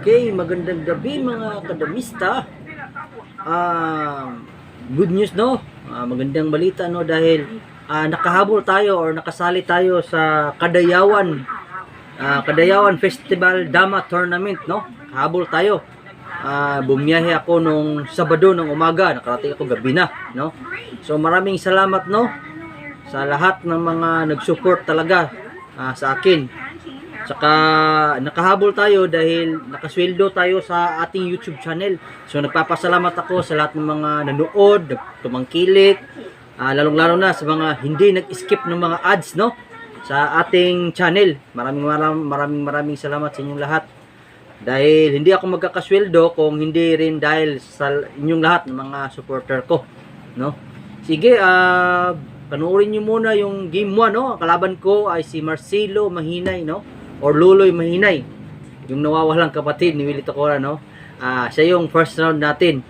Okay, magandang gabi mga kadamista. Good news no? Magandang balita no dahil nakahabol tayo or nakasali tayo sa Kadayawan Festival Dama Tournament no? Habol tayo. Bumiyahe ako nung Sabado ng umaga, nakarating ako gabi na no? So maraming salamat no sa lahat ng mga nag-support talaga sa akin. Saka nakahabol tayo dahil nakasweldo tayo sa ating YouTube channel. So nagpapasalamat ako sa lahat ng mga nanood, tumangkilik, lalong-lalo na sa mga hindi nag-skip ng mga ads no sa ating channel. Maraming salamat sa inyong lahat. Dahil hindi ako magkakasweldo kung hindi rin dahil sa inyong lahat ng mga supporter ko, no? Sige, panoorin niyo muna yung game 1 no. Kalaban ko ay si Marcelo Mahinay no, or Luloy Mahinay, yung nawawalang kapatid ni Willie Tocora no. Siya yung first round natin.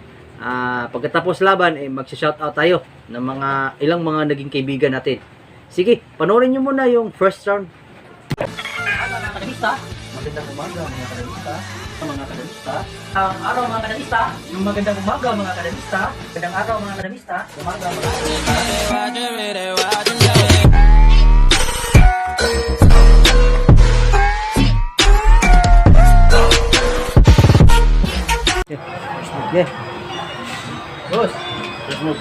Pagkatapos laban magsi-shoutout tayo ng ilang mga naging kaibigan natin. Sige, panoorin niyo muna yung first round. Magandang umaga mga kadamista. Ang araw mga kadamista, yung magandang umaga mga kadamista. Magandang araw mga kadamista. Umaga mga yeah. Boss, let's move.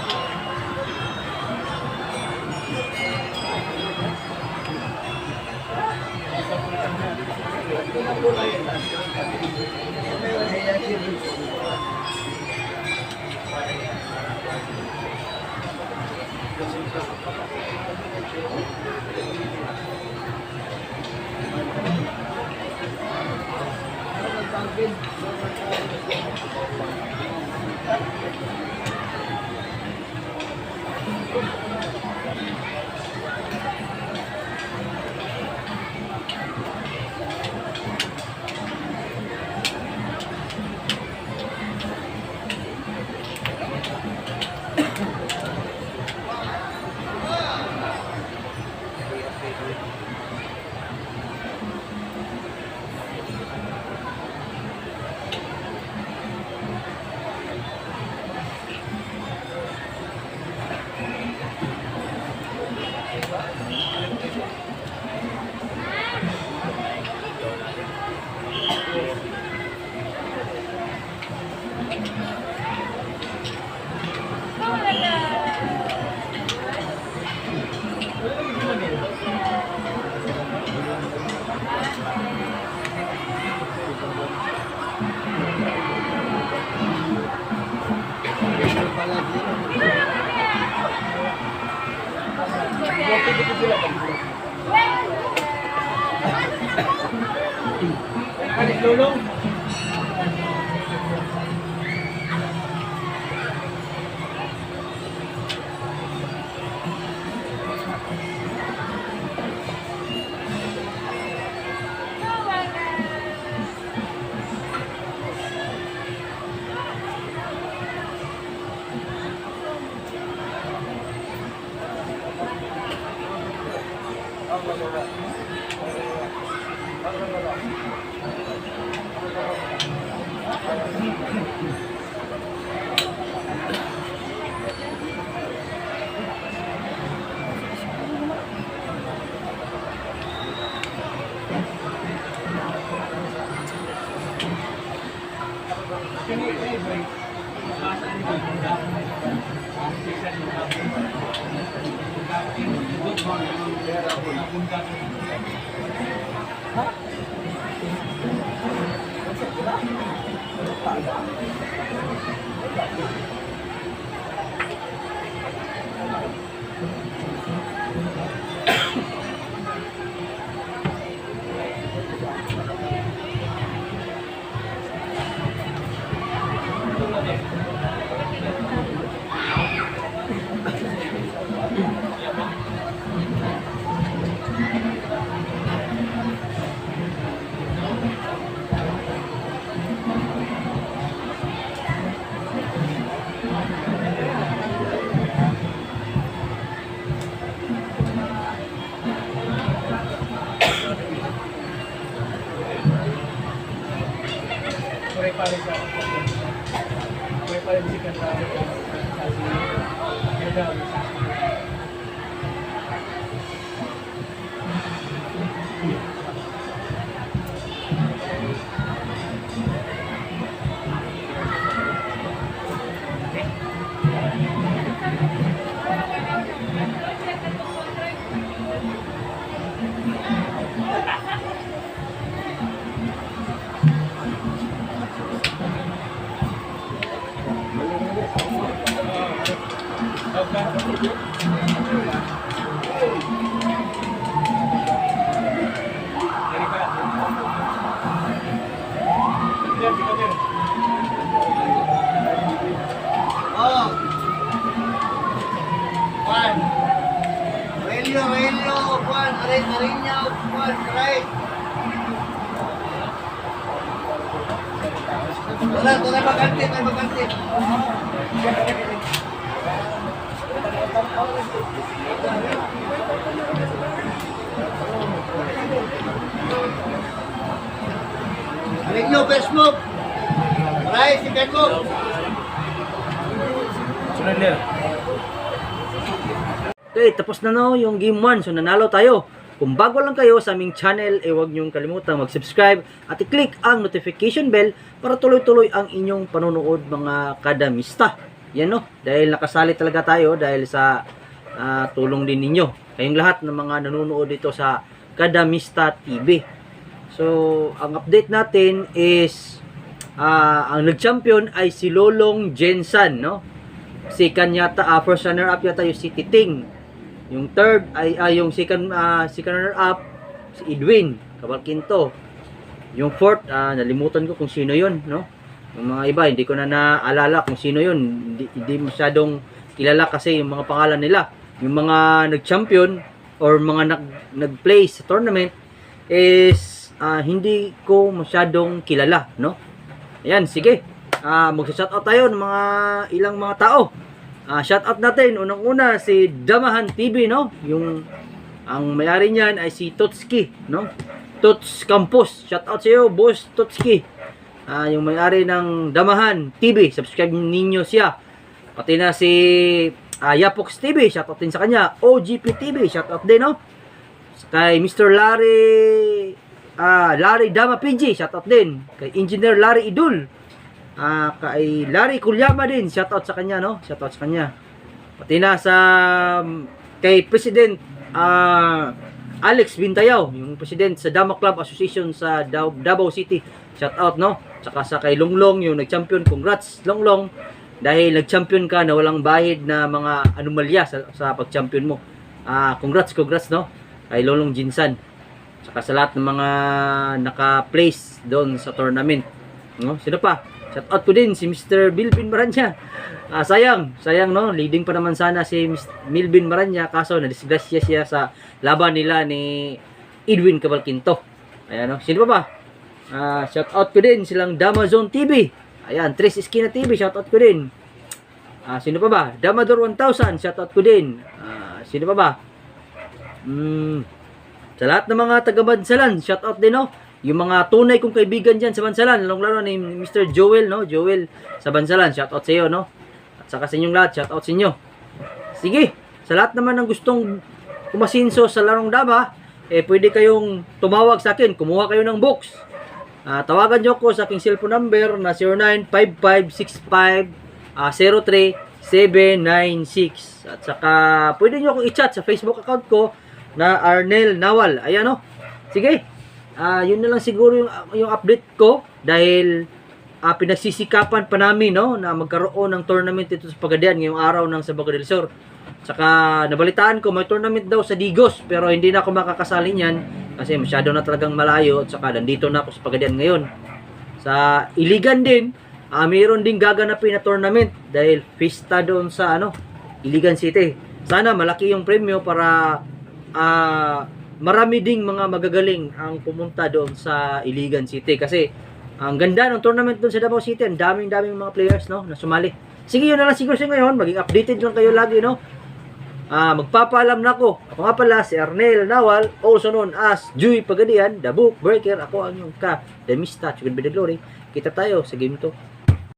Lulong. pare-pare ka. Pare-pare si Kantado. Oh. Juan. Aurelio, Juan, Ariño, Juan, right. Wala bakante, may bakante. Ariño, best move. Right, si Beko. Sunod nila. Okay, tapos na no yung game 1. So nanalo tayo. Kung bago lang kayo sa aming channel, huwag niyong kalimutang mag-subscribe at i-click ang notification bell para tuloy-tuloy ang inyong panonood mga kadamista. Yan no, dahil nakasali talaga tayo dahil sa tulong din ninyo. Kayong lahat ng mga nanonood dito sa Kadamista TV. So, ang update natin is ang nag-champion ay si Lolong Jensan, no? Second yata, first runner-up yata yung si Titing. Yung third ay yung second runner-up si Edwin Cavalquinto. Yung fourth, nalimutan ko kung sino yun, no? Yung mga iba, hindi ko na naalala kung sino yun. Hindi masyadong kilala kasi yung mga pangalan nila. Yung mga nag-champion or mga nag-play sa tournament is hindi ko masyadong kilala, no? Ayan, sige. Mag-shoutout tayo ng mga ilang mga tao. Shoutout natin, unang-una si Damahan TV, no? Ang may-ari niyan ay si Totski, no? Tots Campos. Shoutout sa iyo, Boss Totski. Yung may-ari ng Damahan TV, subscribe ninyo siya. Pati na si Yapox TV, shoutout din sa kanya. OGP TV, shoutout din, no? Kay Mr. Larry Dama PG, shoutout din. Kay Engineer Larry Idul. Kay Larry Kulyama din, shoutout sa kanya, no? Shoutout sa kanya. Pati na kay President Alex Bintayaw, yung president sa Dama Club Association sa Davao City. Shoutout, no? Saka sa kay Longlong, yung nag-champion. Congrats, Longlong. Dahil nag-champion ka na walang bahid na mga anomalya sa pag-champion mo. Congrats, no? Kay Lolong Jinsan. Saka sa lahat ng mga naka-place doon sa tournament. No? Sino pa? Shoutout ko din si Mr. Milvin Maranya. Sayang, no? Leading pa naman sana si Milvin Maranya. Kaso, na-disgrasya siya sa laban nila ni Edwin Cavalquinto. Ayan, no? Sino pa ba? Shoutout ko din silang Damazon TV. Ayan, Tres Esquina TV, shoutout ko din. Sino pa ba? Damador 1000, shoutout ko din. Sino pa ba? Sa lahat ng mga taga-Bansalan, shoutout din, no? Yung mga tunay kong kaibigan dyan sa Bansalan, lalong-lalo ni Mr. Joel, no? Joel sa Bansalan, shoutout sa iyo, no? At saka sa inyong lahat, shoutout sa inyo. Sige, sa lahat naman ng gustong kumasinso sa larong dama, pwede kayong tumawag sa akin, kumuha kayo ng box. Tawagan nyo ko sa aking cellphone number na 095565-03796. At saka pwede nyo akong i-chat sa Facebook account ko na Arnel Nawal. Ayan, no? Sige. Yun na lang siguro yung update ko dahil pinagsisikapan pa namin, no, na magkaroon ng tournament dito sa Pagadian ngayong araw ng Sabado del Sur. Saka nabalitaan ko may tournament daw sa Digos pero hindi na ako makakasali niyan kasi masyado na talagang malayo at saka nandito na ako sa Pagadian ngayon. Sa Iligan din, mayroon din gaganapin na tournament dahil fiesta doon sa Iligan City. Sana malaki yung premyo para marami ding mga magagaling ang pumunta doon sa Iligan City kasi ang ganda ng tournament doon sa Davao City. Ang daming mga players, no, na sumali. Sige, yun na lang siguro sa ngayon. Maging updated lang kayo lagi, no. Magpapaalam na ako. Ako nga pala si Arnel Nawal, also known as Joy Pagadian, the book breaker. Ako ang yung Kadamista, Chugad by the Glory. kita tayo sa game 2.